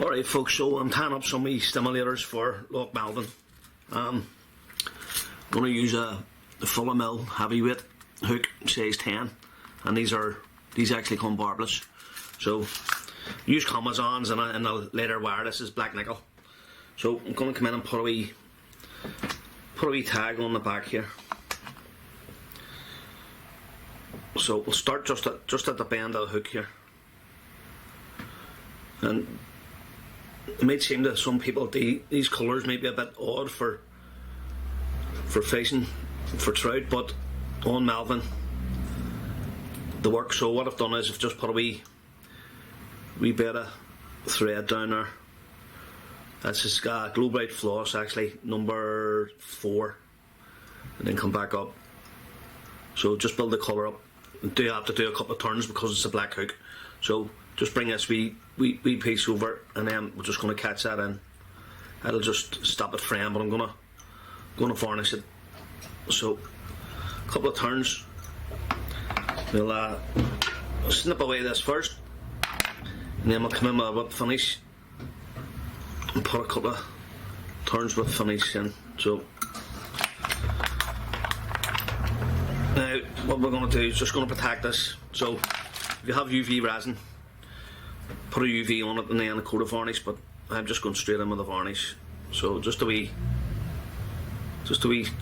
Alright folks, so I'm tying up some of these stimulators for Lough Melvin. I'm going to use a full mill heavyweight hook, size 10, and these actually come barbless. So use Amazons and a later wire. This is black nickel. So I'm going to come in and put a wee tag on the back here. So we'll start just at the bend of the hook here, and it might seem to some people these colours may be a bit odd for fishing for trout, but on Melvin they work. So what I've done is I've just put a wee bit of thread down there. That's just Glow Bright floss, actually number 4, and then come back up. So just build the colour up. You do have to do a couple of turns because it's a black hook. So just bring this wee piece over, and then we're just going to catch that in. That'll just stop it fraying, but I'm going to varnish it. So a couple of turns. We'll snip away this first, and then we'll come in with a whip finish and put a couple of turns with finish in. So now what we're going to do is just going to protect this. So if you have UV resin, put a UV on it and then a coat of varnish, but I'm just going straight in with the varnish. So just a wee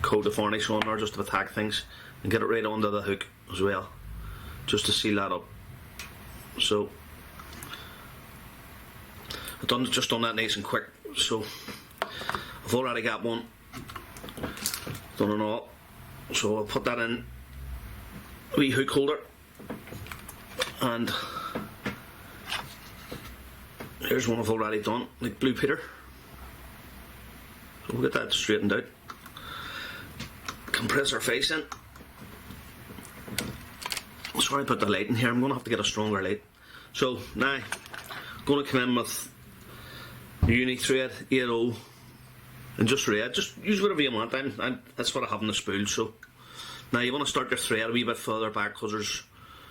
coat of varnish on there just to protect things and get it right onto the hook as well, just to seal that up. So I've just done that nice and quick. So I've already got one done and all. So I'll put that in a wee hook holder, and here's one I've already done, like Blue Peter. So we'll get that straightened out. Compress our face in. Sorry I put the light in here, I'm going to have to get a stronger light. So now I'm going to come in with uni thread 80 and just red. Just use whatever you want. That's what I have in the spool. So now you want to start your thread a wee bit further back because there's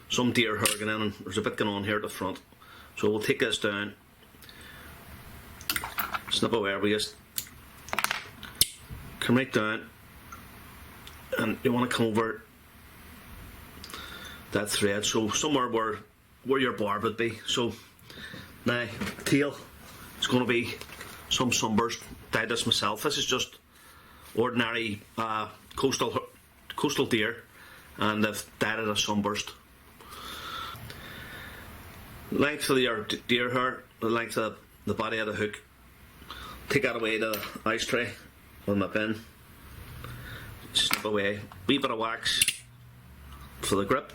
some deer hair going in and there's a bit going on here at the front. So we'll take this down, snip away, we just come right down, and you want to come over that thread, so somewhere where your barb would be. So now tail, it's going to be some sunburst. Dyed this myself. This is just ordinary coastal deer, and I've dyed it a sunburst. Length of your deer hair, the length of the body of the hook. Take that away to the ice tray with my bin. Snip away. Wee bit of wax for the grip.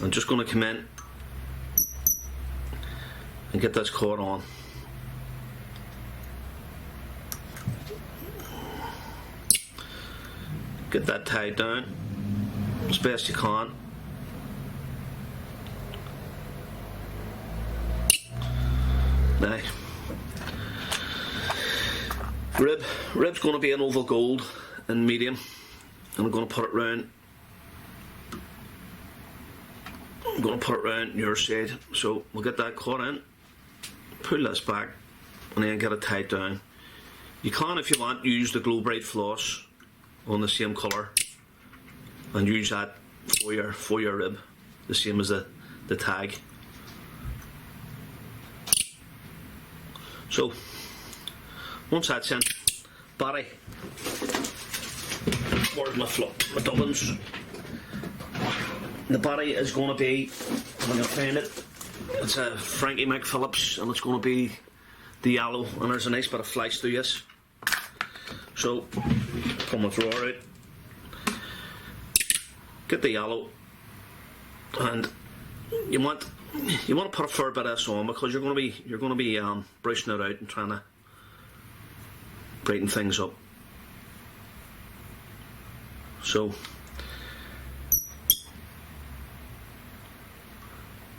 I'm just going to come in and get this caught on. Get that tied down as best you can. Now, rib's going to be an oval gold in medium, and I'm going to put it round. I'm going to put it round your side, so we'll get that caught in, pull this back, and then get it tied down. You can, if you want, use the Glow Bright floss on the same colour and use that for your rib, the same as the tag. So once that's in, body, where's my dubbins? The body is going to be, when I find it, it's a Frankie McPhillips, and it's going to be the yellow, and there's a nice bit of flesh through this. So pull my drawer out, get the yellow, and you want to put a fair bit of this on, because you're going to be brushing it out and trying to brighten things up. So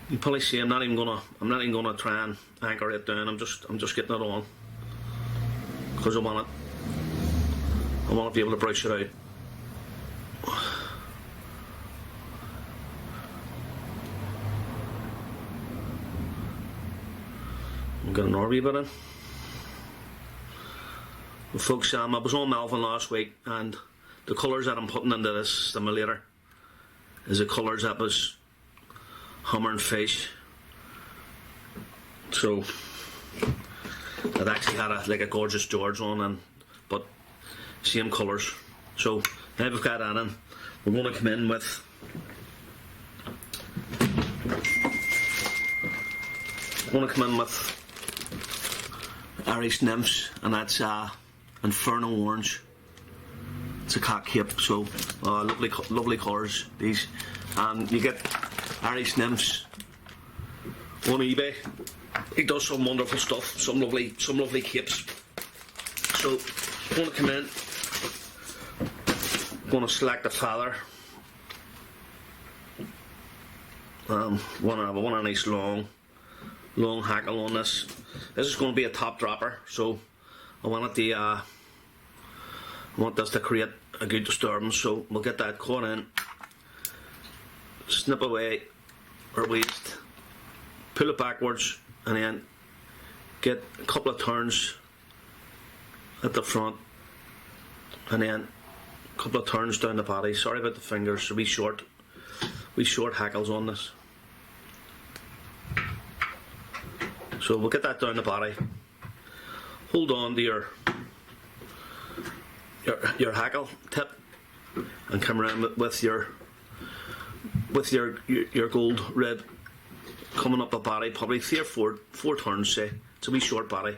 you probably see I'm not even gonna try and anchor it down. I'm just getting it on because I want to be able to brush it out. I'm getting another wee bit in. Well, folks, I was on Melvin last week, and the colours that I'm putting into this stimulator is the colours that was hummering fish. So it actually had a gorgeous George on, but same colours. So now we've got that in, we're going to come in with Irish nymphs, and that's Inferno Orange. It's a cock cape, so lovely colours these. You get Irish nymphs on eBay. He does some wonderful stuff, some lovely capes. So I'm going to come in, I'm going to select a feather. Want a nice long hackle on this. This is going to be a top dropper, so I want this to create a good disturbance. So we'll get that caught in, snip away our waist, pull it backwards, and then get a couple of turns at the front, and then a couple of turns down the body. Sorry about the fingers, so we short hackles on this. So we'll get that down the body. Hold on to your hackle tip and come around with your gold rib coming up the body, probably 3 or 4 turns, say. It's a wee short body,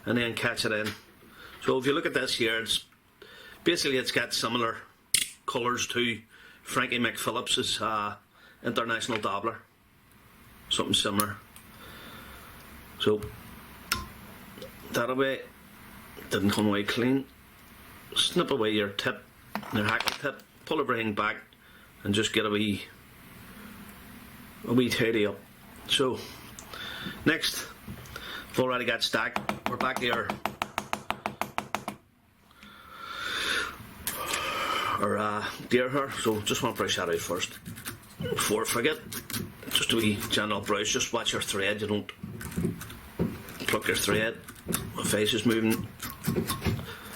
and then catch it in. So if you look at this here, it's got similar colours to Frankie McPhillips's International Dabbler, something similar. So that away, didn't come away clean. Snip away your tip, your hackle tip, pull everything back, and just get a wee tidy up. So next, I've already got stacked. We're back here. Our deer hair, so just want to brush that out first before I forget. Just a wee gentle brush. Just watch your thread, you don't pluck your thread. My face is moving,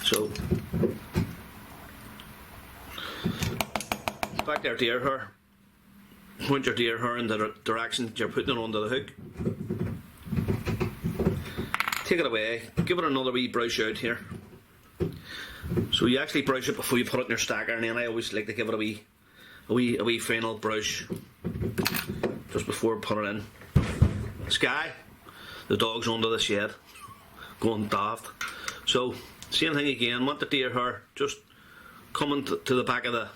so back there, deer hair. Point your deer hair in the direction you're putting it onto the hook. Take it away. Give it another wee brush out here. So you actually brush it before you put it in your stacker, and then I always like to give it a wee final brush just before I put it in. Sky, the dog's under the shed, going daft. So same thing again. Want the deer hair just coming to the back of the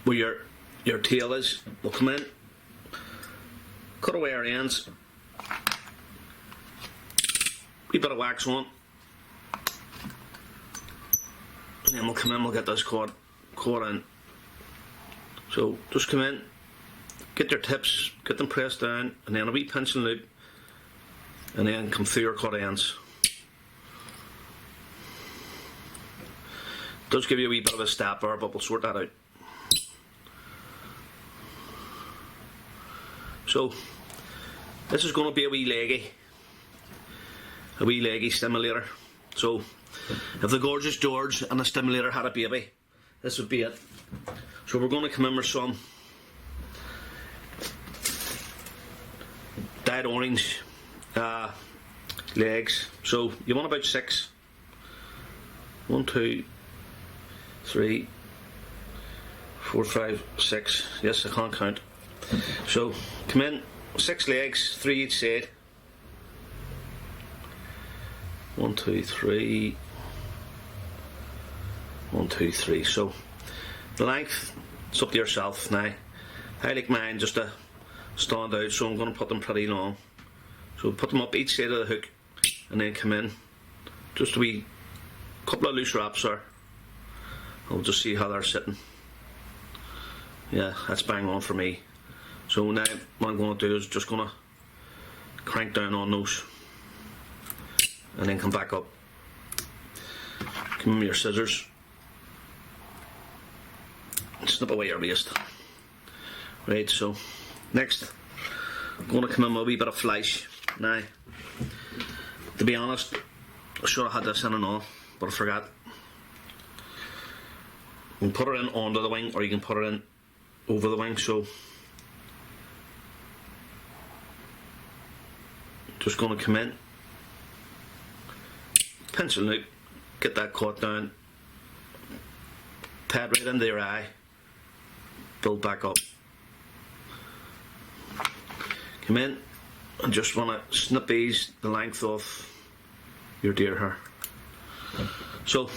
where your tail is. We'll come in, cut away our ends, wee bit of wax on. And then we'll come in, we'll get this caught in. So just come in, get your tips, get them pressed down, and then a wee pinch and loop, and then come through your cut ends. It does give you a wee bit of a step there, but we'll sort that out. So this is going to be a wee leggy. a wee leggy stimulator. So if the Gorgeous George and the Stimulator had a baby, this would be it. So we're going to come in with some dyed orange legs. So you want about 6. 1, 2, 3, 4, 5, 6. Yes, I can't count. So come in, 6 legs, 3 each side. 1, 2, 3. 1, 2, 3. So the length, it's up to yourself. Now I like mine just to stand out, so I'm going to put them pretty long. So put them up each side of the hook and then come in. Just a wee couple of loose wraps there. I'll just see how they're sitting. Yeah, that's bang on for me. So now what I'm going to do is just going to crank down on those and then come back up. Come in with your scissors. Snip away your waste. Right, so next I'm going to come in with a wee bit of flesh. Now, to be honest, I should have had this in and all, but I forgot. You can put it in under the wing or you can put it in over the wing. So just going to come in, pencil out, get that caught down, tie it right into your eye, build back up. Come in and just want to snip these the length of your deer hair. So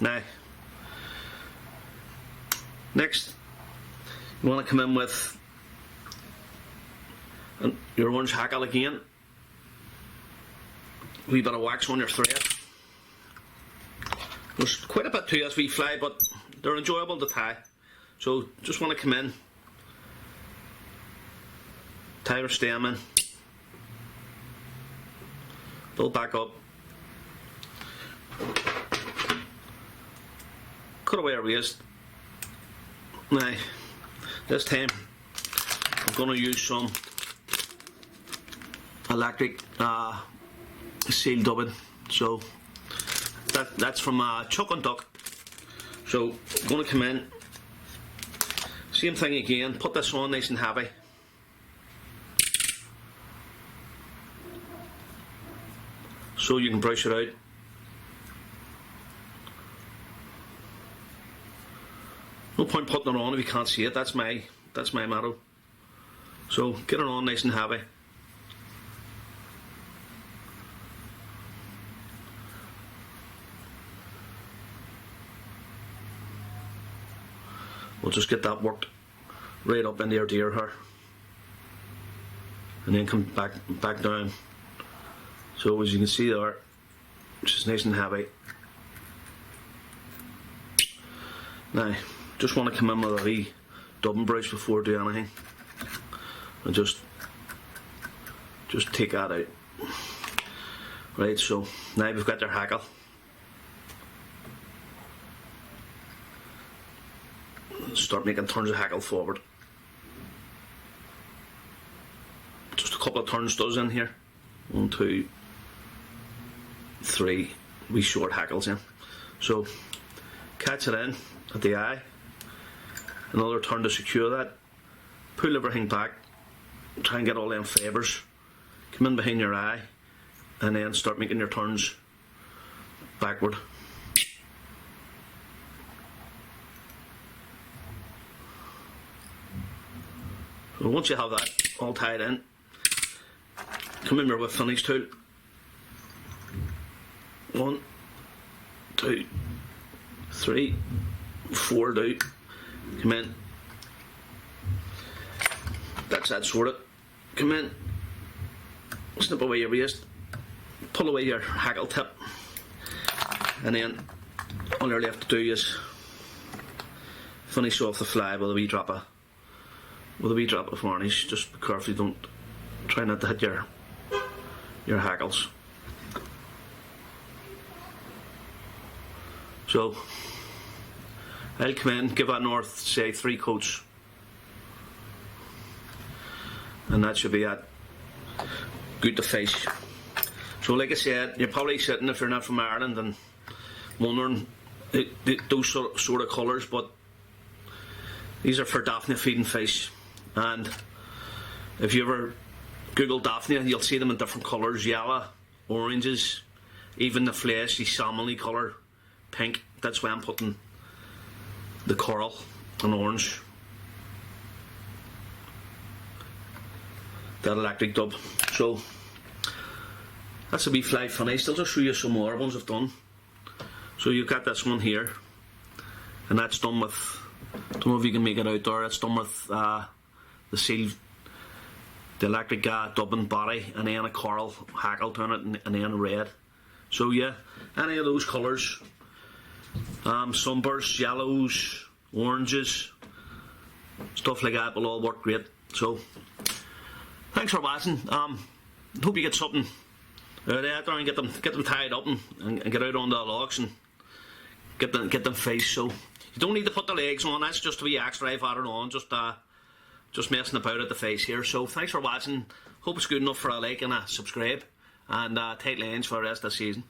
now, next you want to come in with your orange hackle again. A wee bit of wax on your thread. There's quite a bit to this wee fly, but they're enjoyable to tie. So just want to come in, tie your stem in, build back up, cut away our waist. Now this time I'm going to use some electric seal dubbing. So that's from Chuck and Duck. So I'm going to come in, same thing again, put this on nice and heavy. So you can brush it out. No point putting it on if you can't see it. That's my motto. So get it on nice and heavy. We'll just get that worked right up into your deer hair, and then come back down. So as you can see there, it's just nice and heavy. Now, just want to come in with a wee dubbing brush before I do anything, and just take that out. Right, so now we've got their hackle. Start making turns of hackle forward. Just a couple of turns does in here. 1, 2, 3 wee short hackles in. So catch it in at the eye. Another turn to secure that. Pull everything back. Try and get all them fibres. Come in behind your eye, and then start making your turns backward. So once you have that all tied in, come in here with finish tool. 1, 2, 3, 4 down. Come in. That's that sorted. Come in. Snip away your waist. Pull away your hackle tip. And then all you're left to do is finish off the fly with a wee drop of varnish. Just be careful, don't try not to hit your hackles. So I'll come in, give that north, say 3 coats, and that should be it. Good to fish. So like I said, you're probably sitting, if you're not from Ireland, and wondering those sort of colours, but these are for daphnia feeding fish. And if you ever Google daphnia, you'll see them in different colours: yellow, oranges, even the fleshy salmon-y colour, pink. That's why I'm putting the coral and orange. That electric dub. So that's a wee fly finished. I'll just show you some more ones I've done. So you've got this one here, and that's done with, don't know if you can make it out there, it's done with the seal, the electric dubbing body, and then a coral hackle on it, and then a red. So yeah, any of those colours, sunbursts, yellows, oranges, stuff like that will all work great. So thanks for watching. Hope you get something out there and get them tied up and get out onto the logs and get them fish. So you don't need to put the legs on. That's just a wee extra I've added on. Just messing about at the face here. So thanks for watching. Hope it's good enough for a like and a subscribe, and tight lines for the rest of the season.